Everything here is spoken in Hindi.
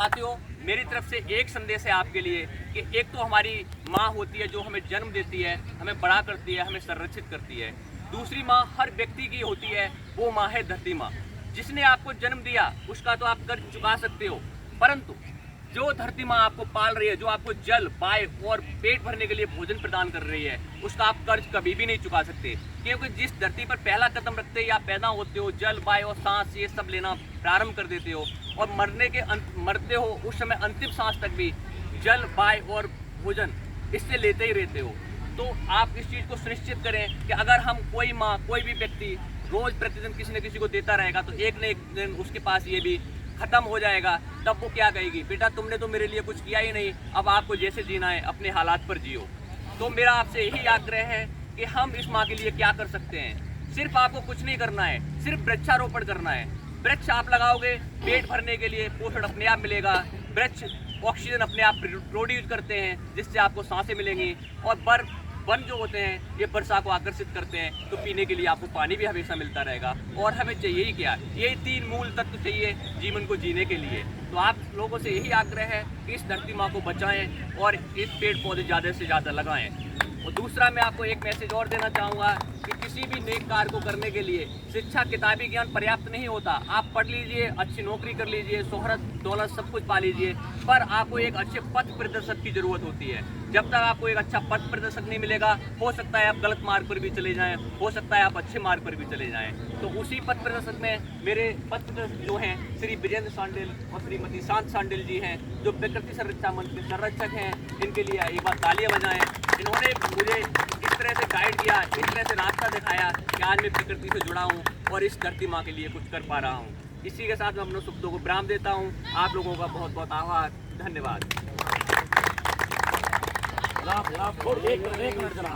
साथियों, मेरी तरफ से एक संदेश है आपके लिए कि एक तो हमारी माँ होती है जो हमें जन्म देती है, हमें बड़ा करती है, हमें संरक्षित करती है। दूसरी माँ हर व्यक्ति की होती है, वो माँ है धरती माँ। जिसने आपको जन्म दिया उसका तो आप कर्ज चुका सकते हो, परंतु जो धरती माँ आपको पाल रही है, जो आपको जल, वायु और पेट भरने के लिए भोजन प्रदान कर रही है, उसका आप कर्ज कभी भी नहीं चुका सकते। क्योंकि जिस धरती पर पहला कदम रखते ही आप पैदा होते हो, जल, वायु और सांस ये सब लेना प्रारंभ कर देते हो और मरते हो उस समय अंतिम सांस तक भी जल, वायु और भोजन इससे लेते ही रहते हो। तो आप इस चीज़ को सुनिश्चित करें कि अगर हम कोई माँ, कोई भी व्यक्ति रोज प्रतिदिन किसी न किसी को देता रहेगा तो एक न एक दिन उसके पास ये भी खत्म हो जाएगा। तब वो क्या कहेगी, बेटा तुमने तो मेरे लिए कुछ किया ही नहीं, अब आपको जैसे जीना है अपने हालात पर जियो। तो मेरा आपसे यही आग्रह है कि हम इस माँ के लिए क्या कर सकते हैं। सिर्फ आपको कुछ नहीं करना है, सिर्फ वृक्षारोपण करना है। वृक्ष आप लगाओगे, पेट भरने के लिए पोषण अपने आप मिलेगा। वृक्ष ऑक्सीजन अपने आप प्रोड्यूस करते हैं जिससे आपको सांसें मिलेंगी, और वन जो होते हैं ये वर्षा को आकर्षित करते हैं, तो पीने के लिए आपको पानी भी हमेशा मिलता रहेगा। और हमें चाहिए ही क्या, यही 3 मूल तत्व चाहिए जीवन को जीने के लिए। तो आप लोगों से यही आग्रह है कि इस धरती माँ को बचाएं और इस पेड़ पौधे ज़्यादा से ज़्यादा लगाएं। और दूसरा, मैं आपको एक मैसेज और देना चाहूँगा कि किसी भी नेक कार्य को करने के लिए शिक्षा, किताबी ज्ञान पर्याप्त नहीं होता। आप पढ़ लीजिए, अच्छी नौकरी कर लीजिए, शोहरत, दौलत सब कुछ पा लीजिए, पर आपको एक अच्छे पथ प्रदर्शक की जरूरत होती है। जब तक आपको एक अच्छा पथ प्रदर्शक नहीं मिलेगा, हो सकता है आप गलत मार्ग पर भी चले जाएं, हो सकता है आप अच्छे मार्ग पर भी चले जाएं। तो उसी पथ प्रदर्शक में मेरे पथ प्रदर्शक जो हैं श्री विजेंद्र सांडिल और श्रीमती शांत सांडिल जी हैं, जो प्रकृति संरक्षा मंच के संरक्षक हैं। इनके लिए एक बार तालियां बजाएं। इन्होंने मुझे इस तरह से गाइड किया, इस तरह से रास्ता दिखाया कि आज मैं प्रकृति से जुड़ा हूँ और इस धरती माँ के लिए कुछ कर पा रहा हूँ। इसी के साथ मैं अपने शब्दों को विराम देता हूँ। आप लोगों का बहुत बहुत आभार, धन्यवाद। एक मिनट जरा